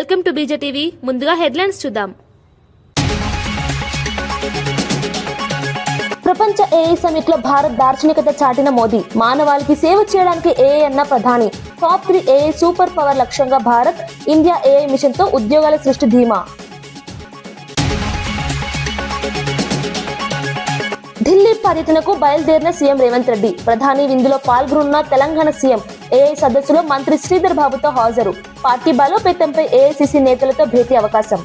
Welcome to BJ TV. ముందుగా headlines చూద్దాం. ప్రపంచ ఏఐ సమిట్ లో భారత్ దార్శనికత చాటిన మోదీ. మానవాళికి సేవ చేయడానికి ఏఐ అన్న ప్రధాని. టాప్ 3 ఏఐ సూపర్ పవర్ లక్ష్యంగా భారత్, ఇండియా ఏఐ మిషన్ తో ఉద్యోగాల సృష్టి ధీమా. ఢిల్లీ పర్యటనకు బయలుదేరిన సీఎం రేవంత్ రెడ్డి. ప్రధాని విందులో పాల్గొన్న తెలంగాణ సీఎం. ఏఐ సదస్సులో మంత్రి శ్రీధర్ బాబుతో హాజరు. పార్టీ బలోపేతంపై ఏఐసీసీ నేతలతో భేటీ అవకాశం.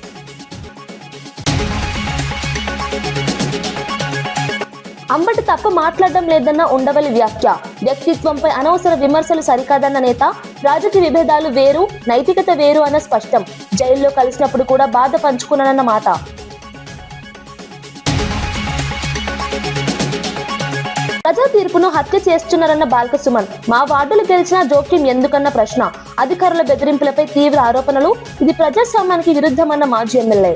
అంబటి తప్ప మాట్లాడడం లేదన్న ఉండవల్లి వ్యాఖ్య. వ్యక్తిత్వంపై అనవసర విమర్శలు సరికాదన్న నేత. రాజకీయ విభేదాలు వేరు, నైతికత వేరు అన్న స్పష్టం. జైల్లో కలిసినప్పుడు కూడా బాధ పంచుకున్నానన్న మాట. ప్రజా తీర్పును హత్య చేస్తున్నారన్న బాల్క సుమన్. మా వార్డులు గెలిచినా జోక్యం ఎందుకన్న ప్రశ్న. అధికారుల బెదిరింపులపై తీవ్ర ఆరోపణలు. ఇది ప్రజాస్వామ్యానికి విరుద్ధమన్న మాజీ ఎమ్మెల్యే.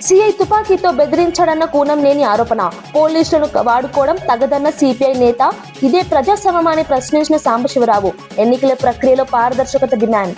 సిఐ తుపాకీతో బెదిరించాడన్న కూనంనేని ఆరోపణ. పోలీసులను వాడుకోవడం తగదన్న సిపిఐ నేత. ఇదే ప్రజాస్వామ్యమని ప్రశ్నించిన సాంబశివరావు. ఎన్నికల ప్రక్రియలో పారదర్శకత డిమాండ్.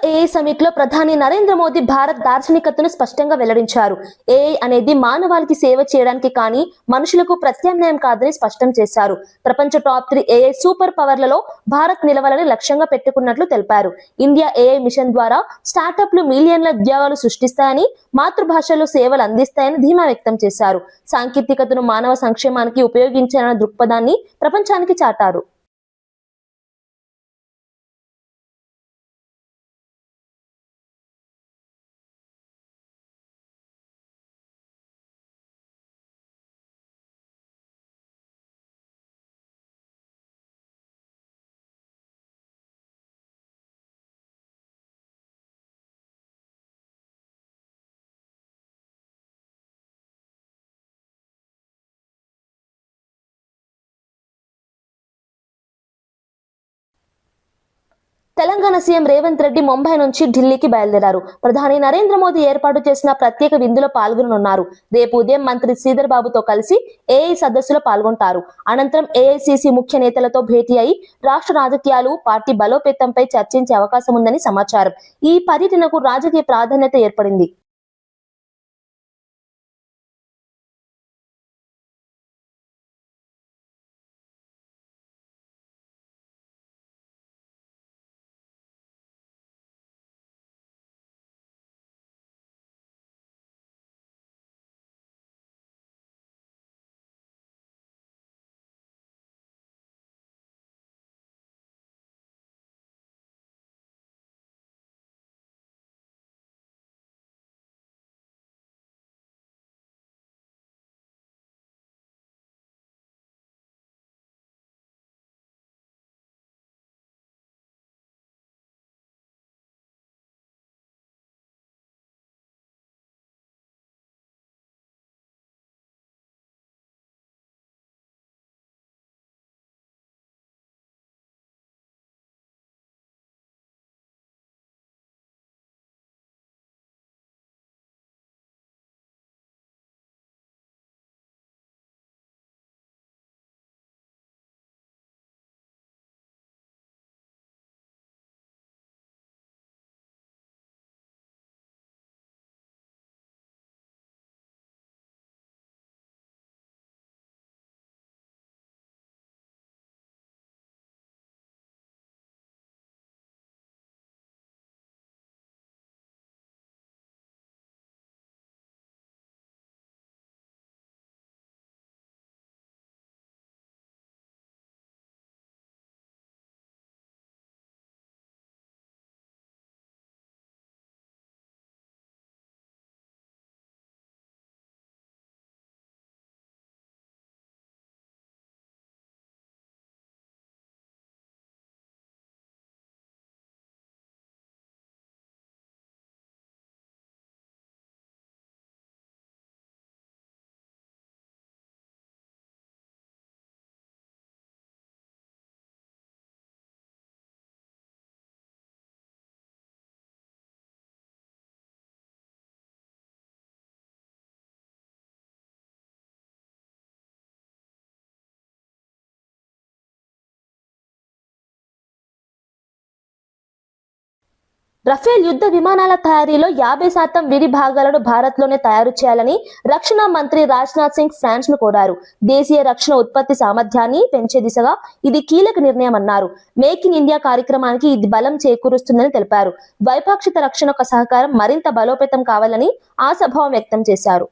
ఏఐ సమిట్ లో ప్రధాని నరేంద్ర మోదీ భారత్ దార్శనికతను స్పష్టంగా వెల్లడించారు. ఏఐ అనేది మానవాళికి సేవ చేయడానికి కానీ మనుషులకు ప్రత్యామ్నాయం కాదని స్పష్టం చేశారు. ప్రపంచ టాప్ 3 ఏఐ సూపర్ పవర్లలో భారత్ నిలవాలని లక్ష్యంగా పెట్టుకున్నట్లు తెలిపారు. ఇండియా ఏఐ మిషన్ ద్వారా స్టార్టప్లు మిలియన్ల ఉద్యోగాలు సృష్టిస్తాయని, మాతృభాషలో సేవలు అందిస్తాయని ధీమా వ్యక్తం చేశారు. సాంకేతికతను మానవ సంక్షేమానికి ఉపయోగించాలన్న దృక్పథాన్ని ప్రపంచానికి చాటారు. తెలంగాణ సీఎం రేవంత్ రెడ్డి ముంబై నుంచి ఢిల్లీకి బయలుదేరారు. ప్రధాని నరేంద్ర మోదీ ఏర్పాటు చేసిన ప్రత్యేక విందులో పాల్గొననున్నారు. రేపు ఉదయం మంత్రి శ్రీధర్ బాబుతో కలిసి ఏఐ సదస్సులో పాల్గొంటారు. అనంతరం ఏఐసీసీ ముఖ్య నేతలతో భేటీ అయి రాష్ట్ర రాజకీయాలు, పార్టీ బలోపేతంపై చర్చించే అవకాశం ఉందని సమాచారం. ఈ పర్యటనకు రాజకీయ ప్రాధాన్యత ఏర్పడింది. రఫేల్ యుద్ధ విమానాల తయారీలో 50% విడి భాగాలను భారత్లోనే తయారు చేయాలని రక్షణ మంత్రి రాజ్నాథ్ సింగ్ ఫ్రాన్స్ ను కోరారు. దేశీయ రక్షణ ఉత్పత్తి సామర్థ్యాన్ని పెంచే దిశగా ఇది కీలక నిర్ణయం అన్నారు. మేక్ ఇన్ ఇండియా కార్యక్రమానికి ఇది బలం చేకూరుస్తుందని తెలిపారు. ద్వైపాక్షిక రక్షణ సహకారం మరింత బలోపేతం కావాలని ఆశాభావం వ్యక్తం చేశారు.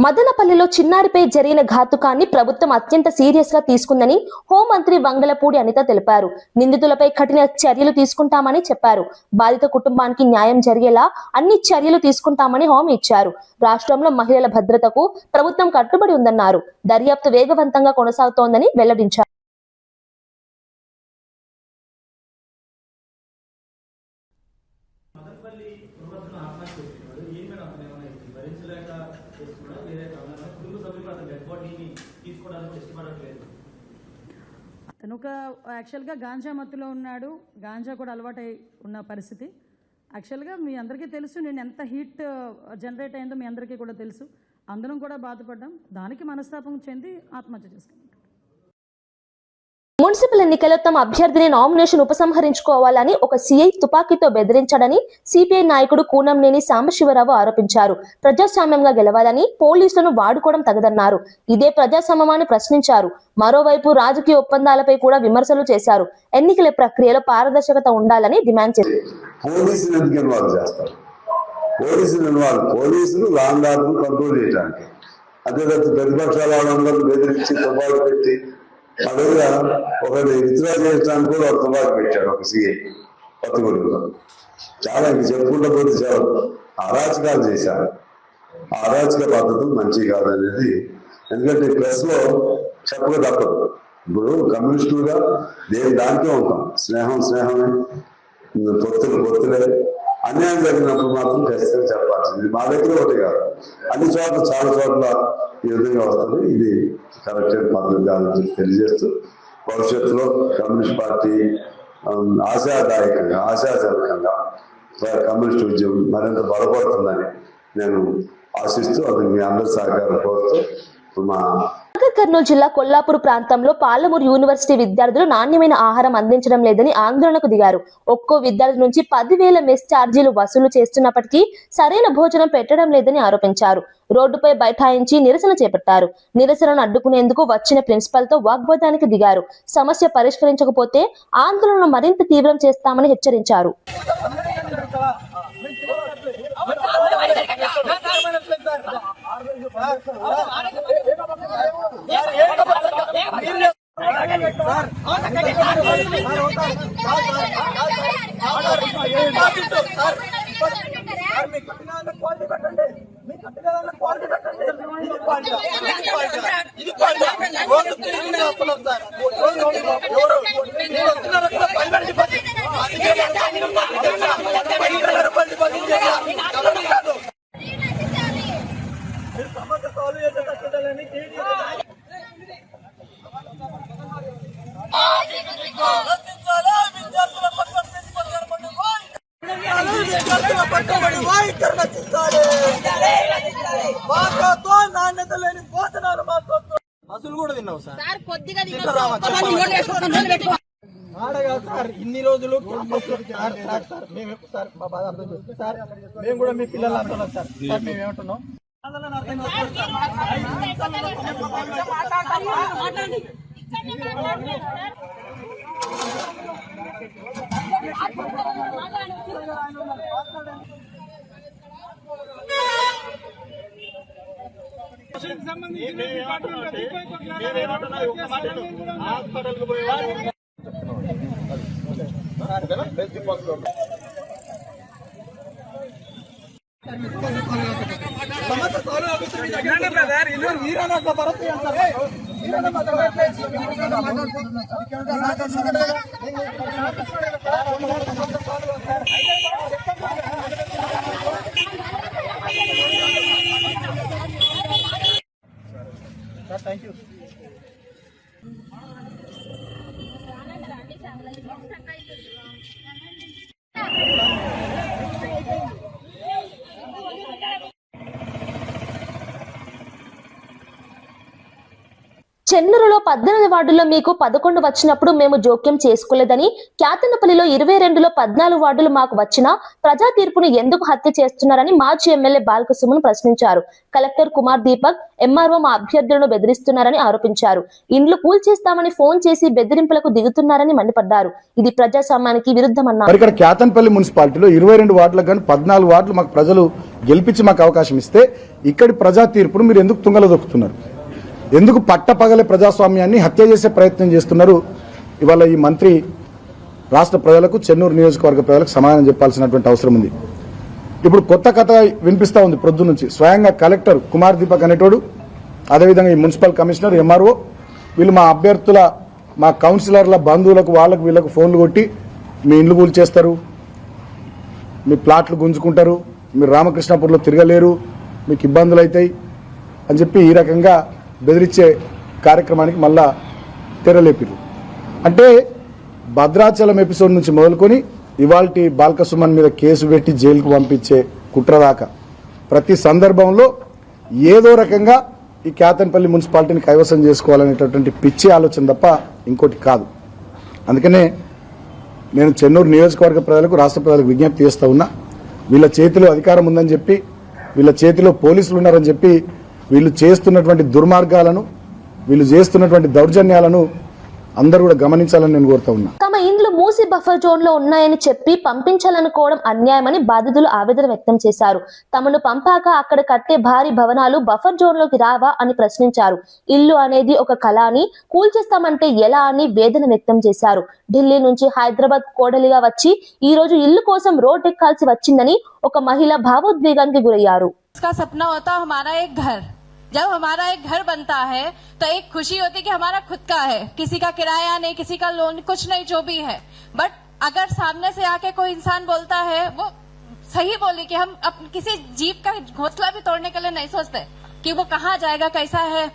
మదనపల్లిలో చిన్నారిపై జరిగిన ఘాతుకాన్ని ప్రభుత్వం అత్యంత సీరియస్ గా తీసుకుందని హోంమంత్రి వంగలపూడి అనిత తెలిపారు. నిందితులపై కఠిన చర్యలు తీసుకుంటామని చెప్పారు. బాధిత కుటుంబానికి న్యాయం జరిగేలా అన్ని చర్యలు తీసుకుంటామని హామీ ఇచ్చారు. రాష్ట్రంలో మహిళల భద్రతకు ప్రభుత్వం కట్టుబడి ఉందన్నారు. దర్యాప్తు వేగవంతంగా కొనసాగుతోందని వెల్లడించారు. తను ఒక యాక్చువల్గా గాంజా మత్తులో ఉన్నాడు. గాంజా కూడా అలవాటై ఉన్న పరిస్థితి. యాక్చువల్గా మీ అందరికీ తెలుసు, నేను ఎంత హీట్ జనరేట్ అయిందో మీ అందరికీ కూడా తెలుసు. అందరం కూడా బాధపడ్డాం. దానికి మనస్తాపం చెంది ఆత్మహత్య చేసుకున్నాం. మున్సిపల్ ఎన్నికల్లో తమ అభ్యర్థిని నామినేషన్ ఉపసంహరించుకోవాలని ఒక సీఐ తుపాకీతో బెదిరించాడని సిపిఐ నాయకుడు కూనంనేని సాంబశివరావు ఆరోపించారు. ప్రజాస్వామ్యంగా గెలవాలని పోలీసులను వాడుకోవడం తగదన్నారు. ఇదే ప్రజాస్వామ్యాన్ని ప్రశ్నించారు. మరోవైపు రాజకీయ ఒప్పందాలపై కూడా విమర్శలు చేశారు. ఎన్నికల ప్రక్రియలో పారదర్శకత ఉండాలని డిమాండ్ చేశారు. పోలీసులు లాండ్ ఆర్డర్ కంట్రోల్ చేయడానికి, అదే ప్రతిపక్షాల వాళ్ళందరూ బెదిరించి తుపాకు పెట్టి అదేగా ఒకటి విత్డ్రా చేయడానికి కూడా ఒక తుపాకు పెట్టాడు ఒక సిఐ కొత్తగూడెంలో. చాలా ఇంక చెప్పుకుంటూ పోతే చాలా అరాచకాలు చేశారు. ఆ అరాచక పద్ధతులు మంచివి కాదనేది, ఎందుకంటే ప్రెస్ లో చెప్పక తప్పదు. ఇప్పుడు కమ్యూనిస్టులుగా దానికే ఉంటాం. స్నేహమే, పొత్తులే. అన్యాయం జరిగినప్పుడు మాత్రం ఖచ్చితంగా చెప్పాల్సింది. మా దగ్గర ఒకటి కాదు, అన్ని చోట్ల చాలా చోట్ల ఈ విధంగా వస్తుంది. ఇది కరెక్టెడ్ పద్ధతి కాదని తెలియజేస్తూ, భవిష్యత్తులో కమ్యూనిస్ట్ పార్టీ ఆశాజనకంగా కమ్యూనిస్ట్ ఉద్యమం మరింత బలపడుతుందని నేను ఆశిస్తూ, అది మీ అందరి సహకారం కోరుతూ మా కర్నూలు జిల్లా కొల్లాపూర్ ప్రాంతంలో పాలమూరు యూనివర్సిటీ విద్యార్థులు నాణ్యమైన ఆహారం అందించడం లేదని ఆందోళనకు దిగారు. ఒక్కో విద్యార్థి నుంచి 10,000 మెస్ ఛార్జీలు వసూలు చేస్తున్నప్పటికీ సరైన భోజనం పెట్టడం లేదని ఆరోపించారు. రోడ్డుపై బైఠాయించి నిరసన చేపట్టారు. నిరసనను అడ్డుకునేందుకు వచ్చిన ప్రిన్సిపల్ తో వాగ్వాదానికి దిగారు. సమస్య పరిష్కరించకపోతే ఆందోళనను మరింత తీవ్రం చేస్తామని హెచ్చరించారు. అసలు కూడా తిన్నావు సార్. సార్ ఇన్ని రోజులు సార్ మేము కూడా మీ పిల్లలు అంటున్నాం సార్. సార్ మేము ఏమంటున్నాం, సమస్య చెన్నూరులో 18 వార్డుల్లో మీకు 11 వచ్చినప్పుడు మేము జోక్యం చేసుకోలేదని, క్యాతనపల్లిలో 22లో 14 వార్డులు మాకు వచ్చినా ప్రజా తీర్పును ఎందుకు హత్య చేస్తున్నారని మాజీ ఎమ్మెల్యే బాల్కసుమన్ ప్రశ్నించారు. కలెక్టర్ కుమార్ దీపక్, ఎంఆర్ఓ మా అభ్యర్థులను బెదిరిస్తున్నారని ఆరోపించారు. ఇండ్లు కూల్చేస్తామని ఫోన్ చేసి బెదిరింపులకు దిగుతున్నారని మండిపడ్డారు. ఇది ప్రజాస్వామ్యానికి విరుద్ధమన్నారు. ఇక్కడ క్యాతనపల్లి మున్సిపాలిటీలో 22 వార్డులకు కానీ 14 వార్డులు మాకు ప్రజలు గెలిపించి మాకు అవకాశం ఇస్తే ఇక్కడి ప్రజా తీర్పును మీరు ఎందుకు తుంగలో దొక్కుతున్నారు? ఎందుకు పట్టపగలే ప్రజాస్వామ్యాన్ని హత్య చేసే ప్రయత్నం చేస్తున్నారు? ఇవాళ ఈ మంత్రి రాష్ట్ర ప్రజలకు, చెన్నూరు నియోజకవర్గ ప్రజలకు సమాధానం చెప్పాల్సినటువంటి అవసరం ఉంది. ఇప్పుడు కొత్త కథ వినిపిస్తా ఉంది పొద్దు నుంచి. స్వయంగా కలెక్టర్ కుమార్ దీపక్ అనేటోడు, అదేవిధంగా ఈ మున్సిపల్ కమిషనర్, ఎంఆర్ఓ వీళ్ళు మా అభ్యర్థుల, మా కౌన్సిలర్ల బంధువులకు, వాళ్ళకు వీళ్ళకు ఫోన్లు కొట్టి మీ ఇండ్లు కూల్చేస్తారు, మీ ప్లాట్లు గుంజుకుంటారు, మీరు రామకృష్ణాపూర్లో తిరగలేరు, మీకు ఇబ్బందులు అవుతాయి అని చెప్పి ఈ రకంగా బెదిరించే కార్యక్రమానికి మళ్ళా తెరలేపిరు. అంటే భద్రాచలం ఎపిసోడ్ నుంచి మొదలుకొని ఇవాల్టి బాల్కసుమన్ మీద కేసు పెట్టి జైలుకు పంపించే కుట్రదాకా ప్రతి సందర్భంలో ఏదో రకంగా ఈ క్యాతనపల్లి మున్సిపాలిటీని కైవసం చేసుకోవాలనేటటువంటి పిచ్చి ఆలోచన తప్ప ఇంకోటి కాదు. అందుకనే నేను చెన్నూరు నియోజకవర్గ ప్రజలకు, రాష్ట్ర ప్రజలకు విజ్ఞప్తి చేస్తా ఉన్నా. వీళ్ళ చేతిలో అధికారం ఉందని చెప్పి, వీళ్ళ చేతిలో పోలీసులు ఉన్నారని చెప్పి వీళ్ళు చేస్తున్నటువంటి దుర్మార్గాలను, వీళ్ళు చేస్తున్నటువంటి దౌర్జన్యాలను అందరూ కూడా గమనించాలని నేను కోరుతా ఉన్నా. తమ ఇండ్లు మూసి బఫర్ జోన్ లో ఉన్నాయని చెప్పి పంపించాలనుకోవడం అన్యాయమని బాధితులు ఆవేదన వ్యక్తం చేశారు. తమను పంపాక అక్కడ కట్టే భారీ భవనాలు బఫర్ జోన్ లోకి రావా అని ప్రశ్నించారు. ఇల్లు అనేది ఒక కళ అని, కూల్చేస్తామంటే ఎలా అని వేదన వ్యక్తం చేశారు. ఢిల్లీ నుంచి హైదరాబాద్ కోడలిగా వచ్చి ఈ రోజు ఇల్లు కోసం రోడ్ ఎక్కాల్సి వచ్చిందని ఒక మహిళ భావోద్వేగానికి గురయ్యారు. सपना होता हमारा एक घर, जब हमारा एक घर बनता है तो एक खुशी होती कि हमारा खुद का है, किसी का किराया नहीं, किसी का लोन, कुछ नहीं, जो भी है. बट अगर सामने से आके कोई इंसान बोलता है, वो सही बोले कि हम किसी जीव का घोंसला भी तोड़ने के लिए नहीं सोचते कि वो कहाँ जाएगा, कैसा है.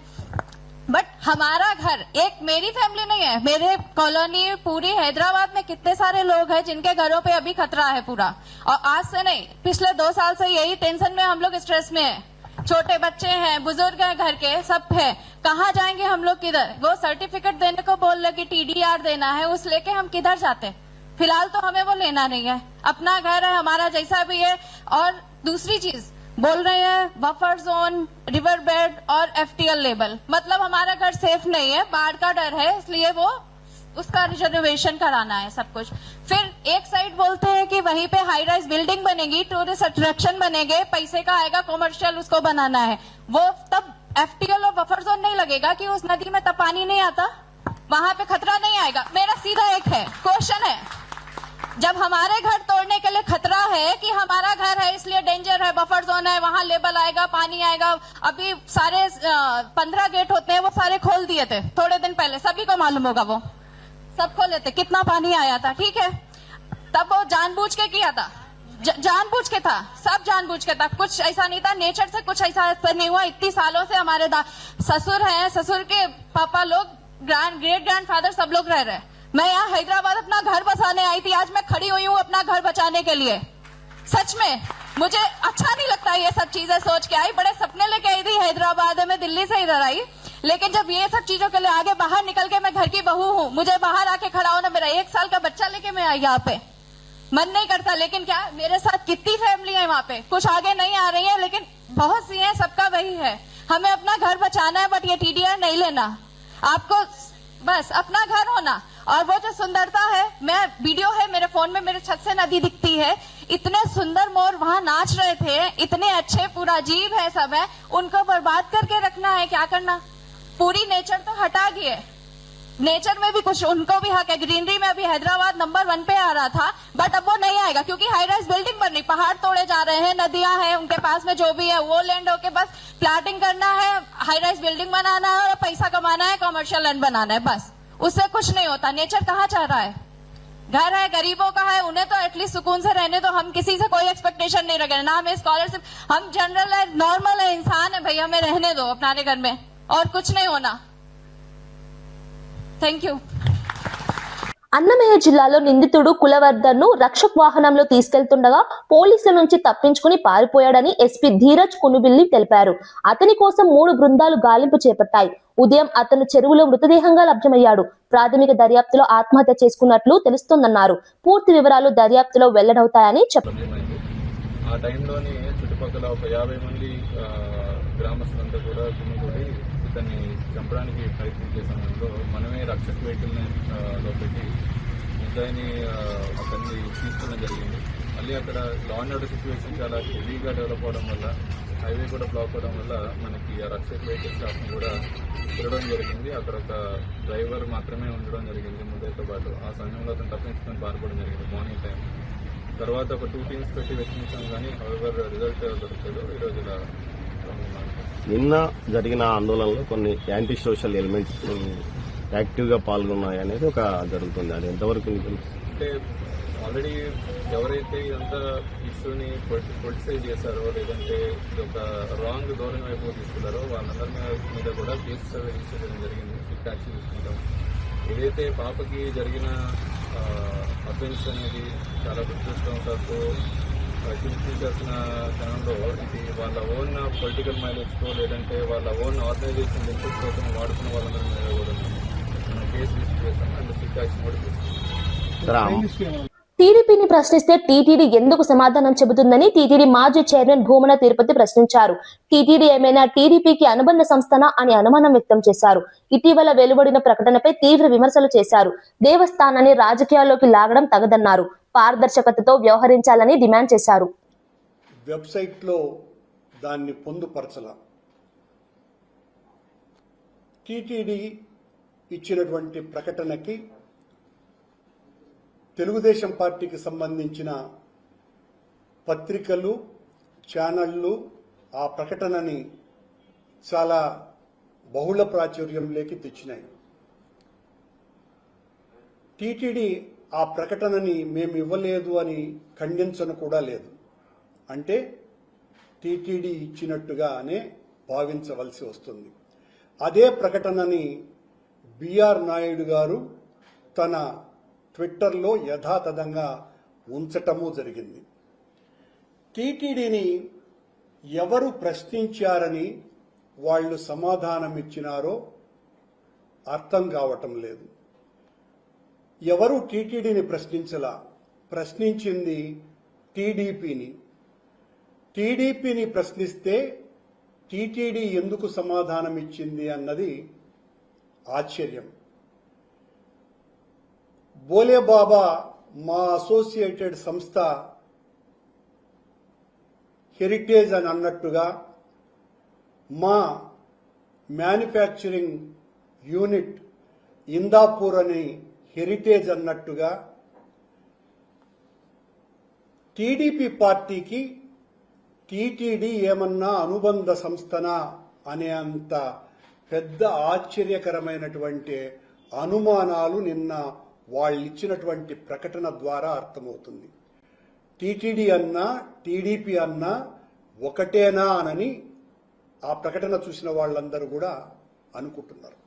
बट हमारा घर, एक मेरी फैमिली नहीं है, मेरे कॉलोनी पूरी हैदराबाद में कितने सारे लोग हैं जिनके घरों पे अभी खतरा है पूरा. और आज से नहीं, पिछले 2 साल से यही टेंशन में हम लोग स्ट्रेस में हैं. छोटे बच्चे हैं, बुजुर्ग हैं, घर के सब है. कहाँ जाएंगे हम लोग, किधर? वो सर्टिफिकेट देने को बोल रहे कि TDR देना है, उस लेके हम किधर जाते? फिलहाल तो हमें वो लेना नहीं है. अपना घर है हमारा जैसा भी है. और दूसरी चीज बोल रहे हैं बफर जोन, रिवर बेड और FTL लेबल, मतलब हमारा घर सेफ नहीं है, बाढ़ का डर है, इसलिए वो उसका रिजर्वेशन कराना है सब कुछ. फिर एक साइड बोलते हैं कि वहीं पे हाई राइज बिल्डिंग बनेगी, टूरिस्ट अट्रैक्शन बनेंगे, पैसे का आएगा, कॉमर्शियल उसको बनाना है. वो तब FTL और बफर जोन नहीं लगेगा कि उस नदी में तब पानी नहीं आता, वहां पे खतरा नहीं आएगा. मेरा सीधा एक है क्वेश्चन है, जब हमारे घर तोड़ने के लिए खतरा है कि हमारा घर है इसलिए डेंजर है, बफर जोन है, वहां लेबल आएगा, पानी आएगा. अभी सारे 15 गेट होते हैं, वो सारे खोल दिए थे थोड़े दिन पहले, सभी को मालूम होगा, वो सब खोले थे, कितना पानी आया था. ठीक है, तब वो जानबूझ के किया था, जानबूझ के था, सब जानबूझ के था, कुछ ऐसा नहीं था, नेचर से कुछ ऐसा नहीं हुआ. इतनी सालों से हमारे ससुर हैं, ससुर के पापा लोग, ग्रेट ग्रैंडफादर सब लोग रह रहे. मैं यहाँ हैदराबाद अपना घर बसाने आई थी, आज मैं खड़ी हुई हूँ अपना घर बचाने के लिए. सच में मुझे अच्छा नहीं लगता ये सब चीजें सोच के आई, बड़े सपने लेके आई थी हैदराबाद में, दिल्ली से इधर आई. लेकिन जब ये सब चीजों के लिए आगे बाहर निकल के, मैं घर की बहू हूँ, मुझे बाहर आके खड़ा होना, मेरा 1 साल का बच्चा लेके मैं आई यहाँ पे, मन नहीं करता. लेकिन क्या, मेरे साथ कितनी फैमिली है वहाँ पे, कुछ आगे नहीं आ रही है, लेकिन बहुत सी है, सबका वही है, हमें अपना घर बचाना है. बट ये TDR नहीं लेना, आपको बस अपना घर होना. और वो जो सुंदरता है, मैं वीडियो है मेरे फोन में, मेरे छत से नदी दिखती है, इतने सुंदर मोर वहां नाच रहे थे, इतने अच्छे, पूरा जीव है, सब है, उनको बर्बाद करके रखना है, क्या करना? पूरी नेचर तो हटा गई. नेचर में भी कुछ उनको भी हक है. ग्रीनरी में अभी हैदराबाद नंबर 1 पे आ रहा था, बट अब वो नहीं आएगा क्योंकि हाई राइज बिल्डिंग बन रही, पहाड़ तोड़े जा रहे हैं, नदियां हैं उनके पास में, जो भी है वो लैंड होके बस प्लाटिंग करना है, हाई राइज बिल्डिंग बनाना है और पैसा कमाना है, कमर्शियल लैंड बनाना है, बस. उससे कुछ नहीं होता. नेचर कहाँ चाह रहा है? घर है, गरीबों का है, उन्हें तो एटलीस्ट सुकून से रहने दो. हम किसी से कोई एक्सपेक्टेशन नहीं रखें, ना हमें स्कॉलरशिप, हम जनरल है, नॉर्मल है, इंसान है भाई, हमें रहने दो अपने घर में, और कुछ नहीं होना. Thank you. అన్నమయ్య జిల్లాలో నిందితుడు కులవర్ధన్ ను రక్షక్ వాహనంలో తీసుకెళ్తుండగా పోలీసుల నుంచి తప్పించుకుని పారిపోయాడని ఎస్పీ ధీరజ్ కునుబిల్లి తెలిపారు. అతని కోసం 3 బృందాలు గాలింపు చేపట్టాయి. ఉదయం అతను చెరువులో మృతదేహంగా లభ్యమయ్యాడు. ప్రాథమిక దర్యాప్తులో ఆత్మహత్య చేసుకున్నట్లు తెలుస్తోందన్నారు. పూర్తి వివరాలు దర్యాప్తులో వెల్లడవుతాయని చెప్పారు. ఆ టైంలోనే చుట్టుపక్కల ఒక 50 మంది గ్రామస్తులంతా కూడా గుమిగూడి ఇతన్ని చంపడానికి ప్రయత్నించే సమయంలో మనమే రక్షక్ వెహికల్ని లో పెట్టి ముద్దాయిని అతన్ని తీసుకోవడం జరిగింది. మళ్ళీ అక్కడ లా అండ్ ఆర్డర్ సిచ్యువేషన్ చాలా హెవీగా డెవలప్ అవడం వల్ల, హైవే కూడా బ్లాక్ అవడం వల్ల మనకి ఆ రక్షక్ వెహికల్ స్టాఫ్ని కూడా తిరగడం జరిగింది. అక్కడ ఒక డ్రైవర్ మాత్రమే ఉండడం జరిగింది ముద్దాయితో పాటు. ఆ సమయంలో అతను తప్పించుకొని పారిపోవడం జరిగింది మార్నింగ్ టైం. తర్వాత ఒక 2 టీమ్స్ పెట్టి వెతికించాం, కానీ హౌవర్ రిజల్ట్ దొరకలేదు. ఈరోజు ఇలా నిన్న జరిగిన ఆందోళనలో కొన్ని యాంటీ సోషల్ ఎలిమెంట్స్ యాక్టివ్గా పాల్గొన్నాయి అనేది ఒక జరుగుతుంది. అది ఎంతవరకు అంటే ఆల్రెడీ ఎవరైతే ఇదంతా ఇష్యూని పొలిటిసైజ్ చేశారో, లేదంటే ఇది ఒక రాంగ్ ధోరణి వైపు తీసుకున్నారో వాళ్ళందరి మీద కూడా కేసెస్ రిజిస్టర్ చేయడం జరిగింది. స్ట్రిక్ట్ యాక్షన్ తీసుకుంటాం. ఏదైతే పాపకి జరిగిన అఫెన్స్ అనేది చాలా దురదృష్టవశాత్తు చూపించాల్సిన క్షణంలో ఇది వాళ్ళ ఓన్ పొలిటికల్ మైలేజ్తో, లేదంటే వాళ్ళ ఓన్ ఆర్గనైజేషన్ ఇంట్రెస్ట్ కోసం వాడుకున్న వాళ్ళందరి మీద కూడా మనం కేసు రిజిస్టర్ చేస్తాం అండ్ స్ట్రిక్ట్ యాక్షన్ కూడా తీసుకుంటాం. టీడీపీని ప్రశ్నిస్తే టీటీడీ ఎందుకు సమాధానం చెబుతుందని టీటీడీ మాజీ చైర్మన్ భూమన తిరుపతి ప్రశ్నించారు. టీటీడీ ఏమైనా టీడీపీకి అనుబంధ సంస్థనా అని అనుమానం వ్యక్తం చేశారు. ఇటీవల వెలువడిన ప్రకటనపై తీవ్ర విమర్శలు చేశారు. దేవస్థానాన్ని రాజకీయాల్లోకి లాగడం తగదన్నారు. పారదర్శకతతో వ్యవహరించాలని డిమాండ్ చేశారు. వెబ్సైట్లో దాన్ని పొందుపరచల టీటీడీ ఇచ్చినటువంటి ప్రకటనకి తెలుగుదేశం పార్టీకి సంబంధించిన పత్రికలు, ఛానళ్లు ఆ ప్రకటనని చాలా బహుళ ప్రాచుర్యంలోకి తెచ్చినాయి. టీటీడీ ఆ ప్రకటనని మేము ఇవ్వలేదు అని ఖండించను కూడా లేదు. అంటే టీటీడీ ఇచ్చినట్టుగానే భావించవలసి వస్తుంది. అదే ప్రకటనని బిఆర్ నాయుడు గారు తన ట్విట్టర్లో యథాతథంగా ఉంచటము జరిగింది. టీటీడీని ఎవరు ప్రశ్నించారని వాళ్ళు సమాధానం ఇచ్చినారో అర్థం కావటం లేదు. ఎవరు టీటీడీని ప్రశ్నించలా, ప్రశ్నించింది టీడీపీని. టీడీపీని ప్రశ్నిస్తే టీటీడీ ఎందుకు సమాధానం ఇచ్చింది అన్నది ఆశ్చర్యం. బోలేబాబా మా అసోసియేటెడ్ సంస్థ హెరిటేజ్ అని అన్నట్టుగా, మా మ్యానుఫ్యాక్చరింగ్ యూనిట్ ఇందాపూర్ అని హెరిటేజ్ అన్నట్టుగా టీడీపీ పార్టీకి టీటీడీ ఏమన్నా అనుబంధ సంస్థనా అనే అంత పెద్ద ఆశ్చర్యకరమైనటువంటి అనుమానాలు నిన్న వాళ్ళిచ్చినటువంటి ప్రకటన ద్వారా అర్థమవుతుంది. టీటీడీ అన్నా టీడీపీ అన్నా ఒకటేనా అని ఆ ప్రకటన చూసిన వాళ్ళందరూ కూడా అనుకుంటున్నారు.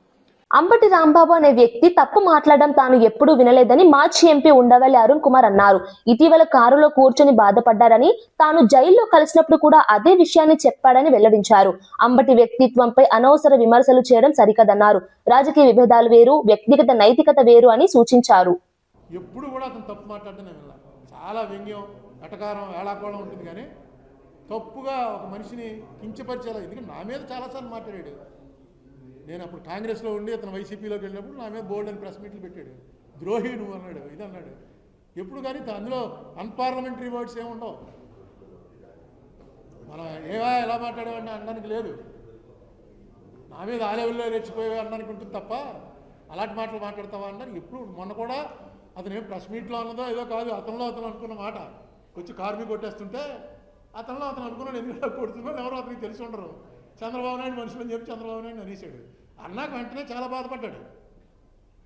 అంబటి రాంబాబు అనే వ్యక్తి తప్పు మాట్లాడడం తాను ఎప్పుడూ వినలేదని మాజీ ఎంపీ ఉండవల్లి అరుణ్ కుమార్ అన్నారు. ఇటీవల కారులో కూర్చొని బాధపడ్డారని, తాను జైల్లో కలిసినప్పుడు కూడా అదే విషయాన్ని చెప్పాడని వెల్లడించారు. అంబటి వ్యక్తిత్వంపై అనవసర విమర్శలు చేయడం సరికదన్నారు. రాజకీయ విభేదాలు వేరు, వ్యక్తిగత నైతికత వేరు అని సూచించారు. ఎప్పుడు కూడా అతను తప్పు మాట్లాడటం చాలా వ్యంగ్యం, ఎటకారం, ఏళాకోళం ఉంటుంది. కానీ తప్పుగా ఒక మనిషిని కించపరిచేలా, ఎందుకంటే నా మీద చాలాసార్లు మాట్లాడాడు. నేను అప్పుడు కాంగ్రెస్లో ఉండి అతను వైసీపీలోకి వెళ్ళినప్పుడు నా మీద బోల్డ్ అని ప్రెస్ మీట్లు పెట్టాడు. ద్రోహి నువ్వు అన్నాడు, ఇది అన్నాడు. ఎప్పుడు కానీ అందులో అన్పార్లమెంటరీ వర్డ్స్ ఏముండవు. మనం ఎలా మాట్లాడేవాడిని అనడానికి లేదు. నా మీద ఆ లెవెల్లో రెచ్చిపోయేవి అనడానికి ఉంటుంది తప్ప అలాంటి మాటలు మాట్లాడతావా అన్నారు. ఎప్పుడు మొన్న కూడా అతను ఏం ప్రెస్ మీట్లో అన్నదో ఏదో కాదు, అతను అనుకున్న మాట. వచ్చి కారు మీద కొట్టేస్తుంటే అతను అనుకున్నాడు, ఎందుకంటే కొడుతున్నాడు ఎవరో అతనికి తెలిసి ఉండరు. చంద్రబాబు నాయుడు మనుషులని చెప్పి చంద్రబాబు నాయుడు అనేసాడు. అన్నాక వెంటనే చాలా బాధపడ్డాడు.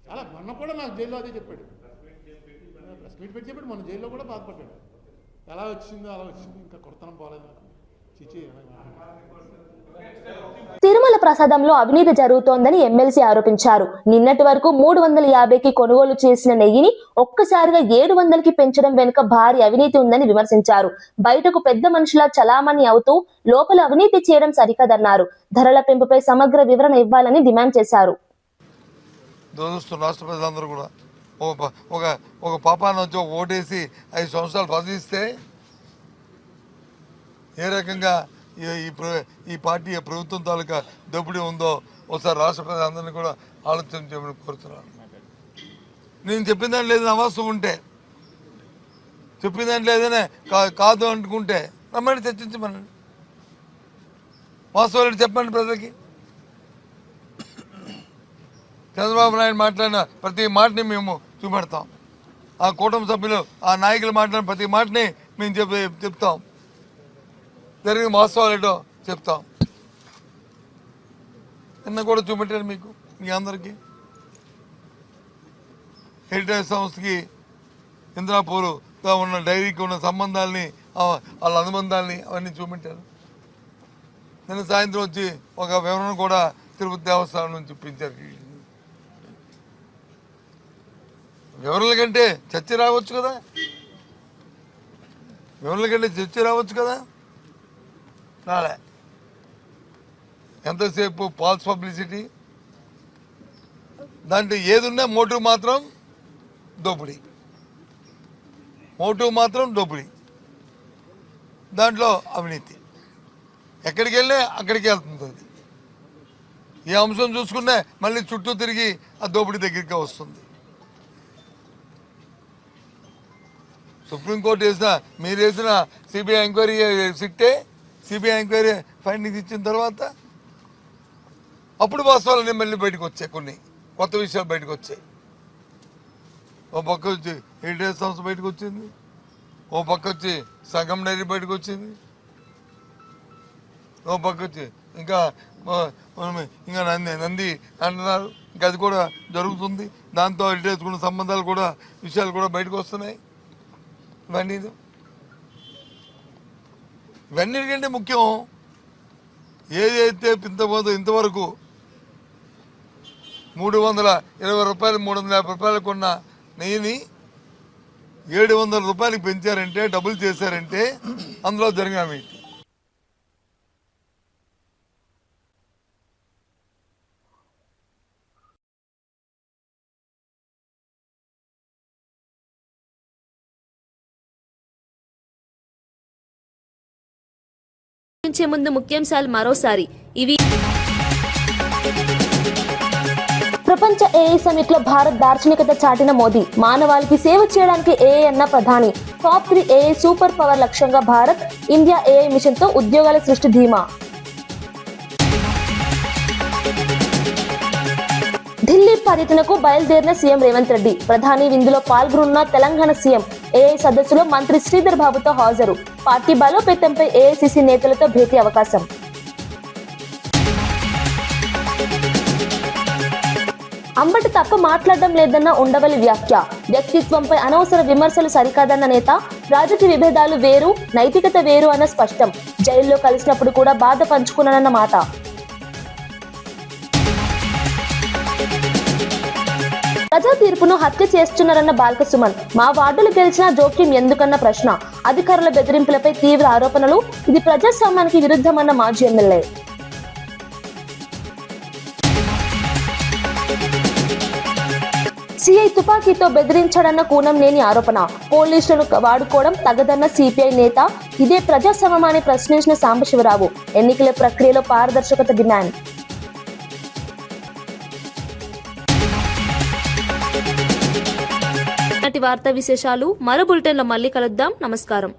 చాలా మొన్న కూడా నాకు జైల్లో అదే చెప్పాడు, ప్రెస్ మీట్ పెట్టి చెప్పాడు. మొన్న జైల్లో కూడా బాధపడ్డాడు. ఎలా వచ్చిందో అలా వచ్చింది, ఇంకా కొడతనం పోలేదు నాకు. చిచి తిరుమల ప్రసాదంలో అవినీతి జరుగుతోందని ఎమ్మెల్సీ ఆరోపించారు. నిన్నటి వరకు 350కి కొనుగోలు చేసిన నెయ్యిని ఒక్కసారిగా 700కి పెంచడం వెనుక భారీ అవినీతి ఉందని విమర్శించారు. బయటకు పెద్ద మనుషులా చలామణి అవుతూ లోపల అవినీతి చేయడం సరికాదన్నారు. ధరల పెంపుపై సమగ్ర వివరణ ఇవ్వాలని డిమాండ్ చేశారు. రాష్ట్ర ప్రజలందరూ కూడా ఒక పాపాన్ని వచ్చి ఓటేసి 5 సంవత్సరాలు పదవిస్తే ఏ రకంగా ఈ పార్టీ ప్రభుత్వం తాలూకా దోపిడీ ఉందో ఒకసారి రాష్ట్ర ప్రజలందరినీ కూడా ఆలోచన చేయమని కోరుతున్నాను. నేను చెప్పిన దాంట్లో ఏదైనా అవాస్తవం ఉంటే, చెప్పిన దాంట్లో ఏదైనా కాదు అనుకుంటే రమ్మని చర్చించమనండి. వాస్తవాలు చెప్పండి ప్రజలకి. చంద్రబాబు నాయుడు మాట్లాడిన ప్రతి మాటని మేము చూపెడతాం. ఆ కూటమి సభ్యులు ఆ నాయకులు మాట్లాడిన ప్రతి మాటని మేము చెప్తాం. జరిగిన వాస్తవాలు ఏంటో చెప్తాం. నిన్న కూడా చూపెట్టాను మీ అందరికీ. హెరిటేజ్ సంస్థకి ఇంద్రాపూర్తో ఉన్న డైరీకి ఉన్న సంబంధాలని, వాళ్ళ అనుబంధాలని అవన్నీ చూపెట్టారు. నిన్న సాయంత్రం వచ్చి ఒక వివరణ కూడా తిరుపతి దేవస్థానం నుంచి చూపించారు. వివరణల కంటే చర్చ రావచ్చు కదా, వివరణల కంటే చర్చ రావచ్చు కదా. రాలే. ఎంతసేపు ఫాల్స్ పబ్లిసిటీ. దాంట్లో ఏదున్నా మోటివ్ మాత్రం దోపిడీ, మోటివ్ మాత్రం దోపిడీ, దాంట్లో అవినీతి. ఎక్కడికి వెళ్ళే అక్కడికి వెళ్తుంది అది. ఏ అంశం చూసుకున్నా మళ్ళీ చుట్టూ తిరిగి ఆ దోపిడీ దగ్గరికి వస్తుంది. సుప్రీంకోర్టు మీరు వేసిన సిబిఐ ఎంక్వైరీ సిట్టే సిబిఐ ఎంక్వైరీ ఫైండింగ్స్ ఇచ్చిన తర్వాత అప్పుడు వాస్తవాలన్నీ మళ్ళీ బయటకు వచ్చాయి. కొన్ని కొత్త విషయాలు బయటకు వచ్చాయి. ఓ పక్క వచ్చి హెరిటేజ్ సంస్థ బయటకు వచ్చింది, ఓ పక్క వచ్చి సంగం డైరీ బయటకు వచ్చింది, ఓ పక్క వచ్చి ఇంకా నంది అంటున్నారు. ఇంకా అది కూడా జరుగుతుంది. దాంతో హెరిటేజ్ ఉన్న సంబంధాలు కూడా విషయాలు కూడా బయటకు వస్తున్నాయి. ఇవన్నిటికంటే ముఖ్యం ఏదైతే ఇంతవరకు 320 రూపాయలు 350 రూపాయలు కొన్న నెయ్యిని 700 రూపాయలకి పెంచారంటే, డబుల్ చేశారంటే అందులో జరిగిన అవినీతి. ముందు ముఖ్యాంశాలు మరోసారి. ఇవి ప్రపంచ ఏఐ సమిట్ లో భారత్ దార్శనికత చాటిన మోదీ. మానవాళికి సేవ చేయడానికి ఏఐ అన్న ప్రధాని. టాప్ 3 ఏఐ సూపర్ పవర్ లక్ష్యంగా భారత్. ఇండియా ఏఐ మిషన్ తో ఉద్యోగాల సృష్టి ధీమా. ఢిల్లీ పర్యటనకు బయలుదేరిన సీఎం రేవంత్ రెడ్డి. ప్రధాని విందులో పాల్గొన్న తెలంగాణ సీఎం. ఏఐ సదస్సులో మంత్రి శ్రీధర్ బాబుతో హాజరు. పార్టీ బలోపేతంపై ఏఐసిసి నేతలతో భేటీ అవకాశం. అంబటి తప్ప మాట్లాడడం లేదన్న ఉండవల్లి వ్యాఖ్య. వ్యక్తిత్వంపై అనవసర విమర్శలు సరికాదన్న నేత. రాజకీయ విభేదాలు వేరు, నైతికత వేరు అన్న స్పష్టం. జైల్లో కలిసినప్పుడు కూడా బాధ పంచుకున్నానన్న మాట. ప్రజా తీర్పును హత్య చేస్తున్నారన్న బాల్క సుమన్. మా వార్డులు గెలిచినా జోక్యం ఎందుకన్న ప్రశ్న. అధికారుల బెదిరింపులపై తీవ్ర ఆరోపణలు. ఇది ప్రజాస్వామ్యానికి విరుద్ధమన్న మాజీ ఎమ్మెల్యే. సిఐ తుపాకీతో బెదిరించాడన్న కూనంనేని ఆరోపణ. పోలీసులను వాడుకోవడం తగదన్న సిపిఐ నేత. ఇదే ప్రజాస్వామ్యాన్ని ప్రశ్నించిన సాంబశివరావు. ఎన్నికల ప్రక్రియలో పారదర్శకత డిమాండ్. వార్తా విశేషాలు మరో బులెటిన్లో మళ్ళీ కలుద్దాం. నమస్కారం.